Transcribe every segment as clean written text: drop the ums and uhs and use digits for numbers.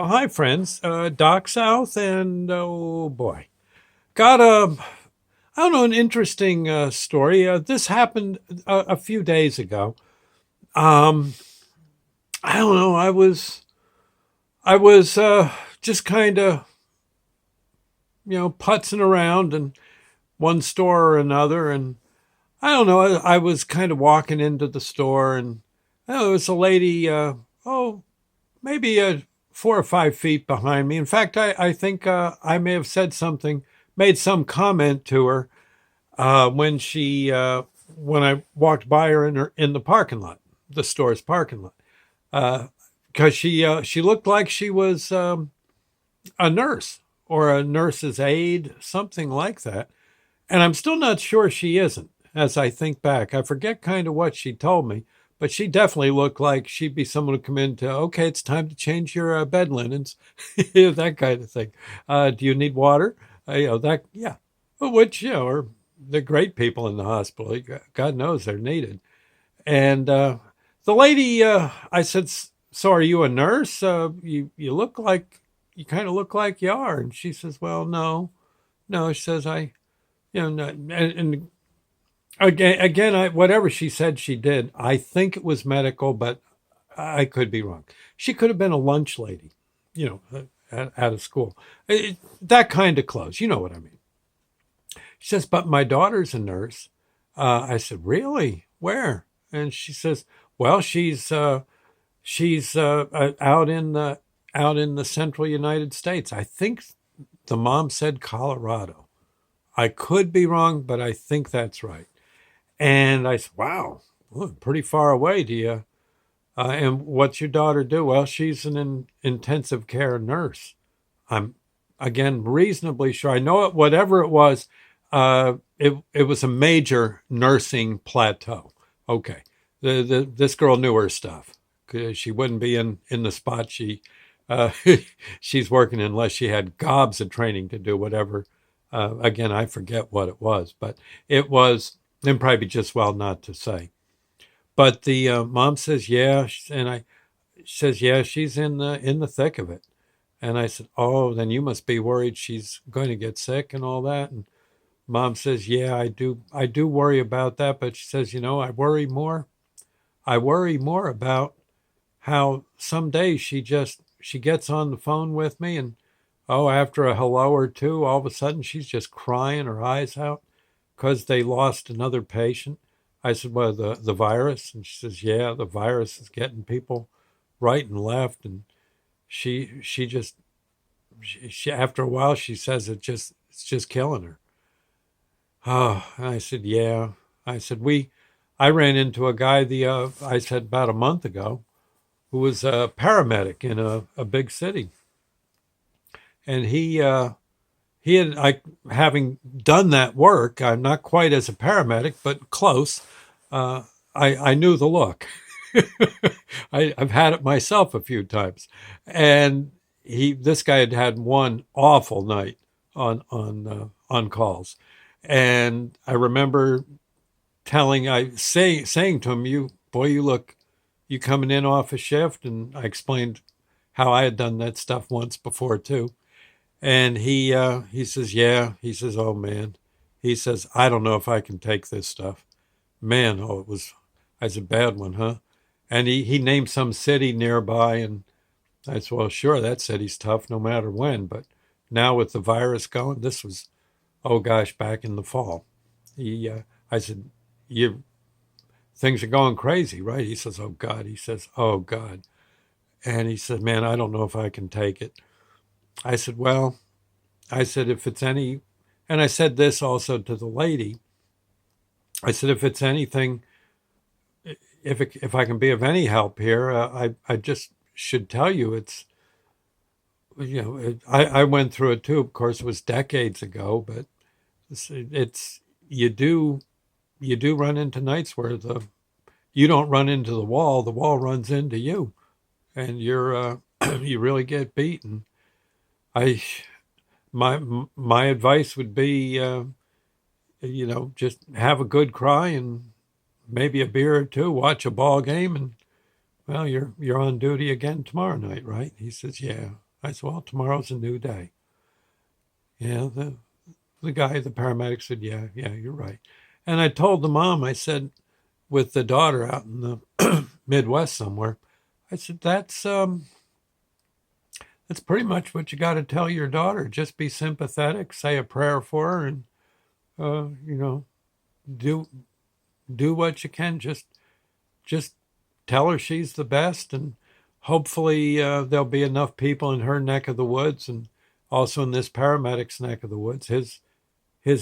Hi, friends. Doc South, and oh boy, got a I don't know an interesting story. This happened a few days ago. Um, I don't know. I was just kind of putzing around in one store or another, and I don't know. I was kind of walking into the store, and there was a lady. Oh, maybe 4 or 5 feet behind me. In fact, I think I may have said something, made some comment to her when when I walked by her in the parking lot, the store's parking lot, because she looked like she was a nurse or a nurse's aide, something like that. And I'm still not sure she isn't. As I think back, I forget kind of what she told me, but she definitely looked like she'd be someone who come in to, okay, it's time to change your bed linens, that kind of thing. Do you need water? That, yeah. Which, are they're great people in the hospital. God knows they're needed. And the lady, I said, so are you a nurse? You look like, you kind of look like you are. And she says, well, no, no. She says, and again, whatever she said she did, I think it was medical, but I could be wrong. She could have been a lunch lady, out of school. That kind of clothes, you know what I mean. She says, but my daughter's a nurse. I said, really? Where? And she says, well, she's out in the central United States. I think the mom said Colorado. I could be wrong, but I think that's right. And I said, wow, pretty far away. Do you? And what's your daughter do? Well, she's an intensive care nurse. I'm, again, reasonably sure. I know it, whatever it was, it was a major nursing plateau. Okay. This girl knew her stuff. She wouldn't be in the spot uh, she's working unless she had gobs of training to do whatever. Again, I forget what it was, but it was, and probably just well not to say. But the mom says, yeah, and I says, yeah, she's in the thick of it. And I said, oh, then you must be worried she's going to get sick and all that. And mom says, yeah, I do worry about that. But she says, I worry more about how some days she gets on the phone with me and, oh, after a hello or two, all of a sudden she's just crying her eyes out because they lost another patient. I said, well, the virus? And she says, yeah, the virus is getting people right and left. And she just, she after a while, she says it's just killing her. Oh, and I said, yeah. I said, I ran into a guy I said about a month ago who was a paramedic in a big city. And he had, having done that work, I'm not quite as a paramedic, but close. I knew the look. I've had it myself a few times, and this guy had one awful night on calls, and I remember saying to him, "You boy, you coming in off a shift," and I explained how I had done that stuff once before too. And he says, yeah. He says, oh man. He says, I don't know if I can take this stuff. Man, oh, it was, that's a bad one, huh? And he named some city nearby, and I said, well, sure, that city's tough no matter when. But now with the virus going, this was, oh gosh, back in the fall. I said, you things are going crazy, right? He says, oh God. He says, oh God. And he said, man, I don't know if I can take it. I said, well, I said, if it's any, and I said this also to the lady. I said, if it's anything, if I can be of any help here, I just should tell you it's, I went through it too. Of course, it was decades ago, but it's you do run into nights where you don't run into the wall runs into you, and you really get beaten. I my my advice would be, just have a good cry and maybe a beer or two, watch a ball game, and well, you're on duty again tomorrow night, right? He says, yeah. I said, well, tomorrow's a new day. Yeah, the guy, the paramedic said, yeah, you're right. And I told the mom, I said, with the daughter out in the Midwest somewhere, I said, that's pretty much what you got to tell your daughter. Just be sympathetic, say a prayer for her, and you know, do do what you can. Just tell her she's the best, and hopefully there'll be enough people in her neck of the woods, and also in this paramedic's neck of the woods, his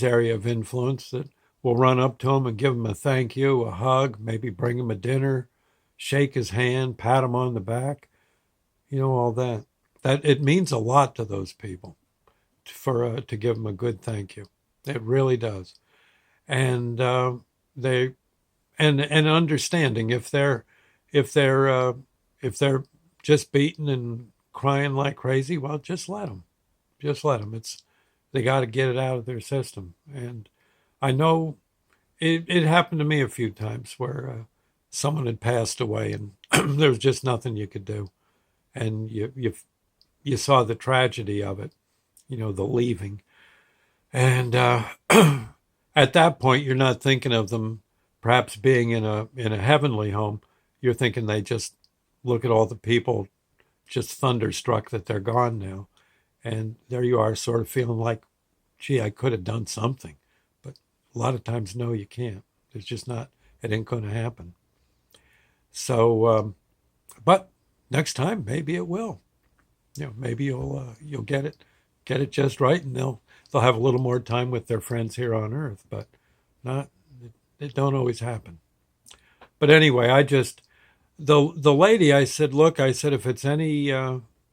area of influence, that will run up to him and give him a thank you, a hug, maybe bring him a dinner, shake his hand, pat him on the back, all that. That it means a lot to those people for to give them a good thank you. It really does, and they and understanding if they're if they're just beaten and crying like crazy, well, just let them. It's they got to get it out of their system, and I know it happened to me a few times where someone had passed away and there was just nothing you could do, and you saw the tragedy of it, the leaving, and at that point you're not thinking of them perhaps being in a heavenly home. You're thinking they just look at all the people just thunderstruck that they're gone now, and there you are, sort of feeling like, gee, I could have done something, but a lot of times, no, you can't. It's just not. It ain't going to happen. So, but next time, maybe it will. Maybe you'll get it just right, and they'll have a little more time with their friends here on Earth. But not it don't always happen. But anyway, the lady, I said, look, I said, if it's any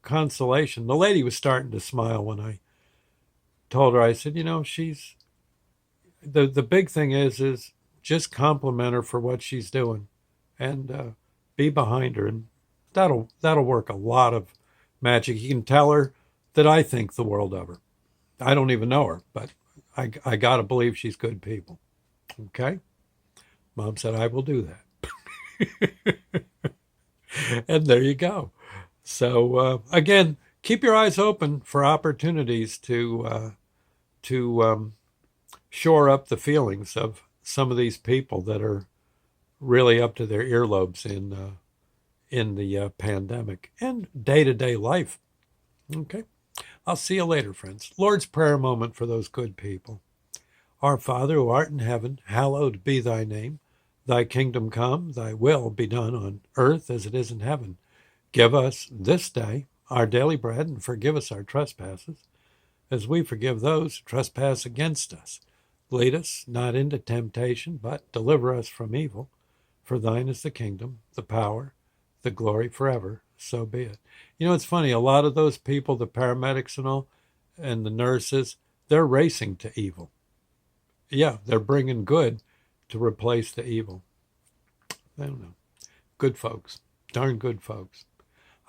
consolation, the lady was starting to smile when I told her. I said, she's the big thing is just compliment her for what she's doing, and be behind her, and that'll work a lot of magic. You can tell her that I think the world of her. I don't even know her, but I gotta believe she's good people. Okay, Mom said I will do that, and there you go. So again, keep your eyes open for opportunities to shore up the feelings of some of these people that are really up to their earlobes in the pandemic and day-to-day life. Okay. I'll see you later, friends. Lord's Prayer moment for those good people. Our Father, who art in heaven, hallowed be thy name. Thy kingdom come, thy will be done on earth as it is in heaven. Give us this day our daily bread, and forgive us our trespasses, as we forgive those who trespass against us. Lead us not into temptation, but deliver us from evil. For thine is the kingdom, the power, the glory forever. So be it. It's funny. A lot of those people, the paramedics and all, and the nurses, they're racing to evil. Yeah, they're bringing good to replace the evil. I don't know. Good folks. Darn good folks.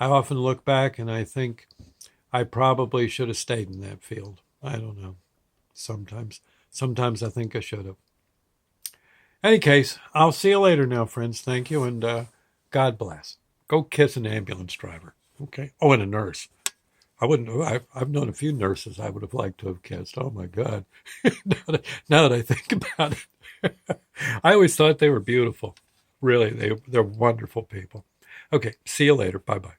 I often look back and I think I probably should have stayed in that field. I don't know. Sometimes I think I should have. Any case, I'll see you later now, friends. Thank you, and God bless. Go kiss an ambulance driver. Okay. Oh, and a nurse. I wouldn't. I've known a few nurses I would have liked to have kissed. Oh my God. now that I think about it, I always thought they were beautiful. Really, they're wonderful people. Okay. See you later. Bye bye.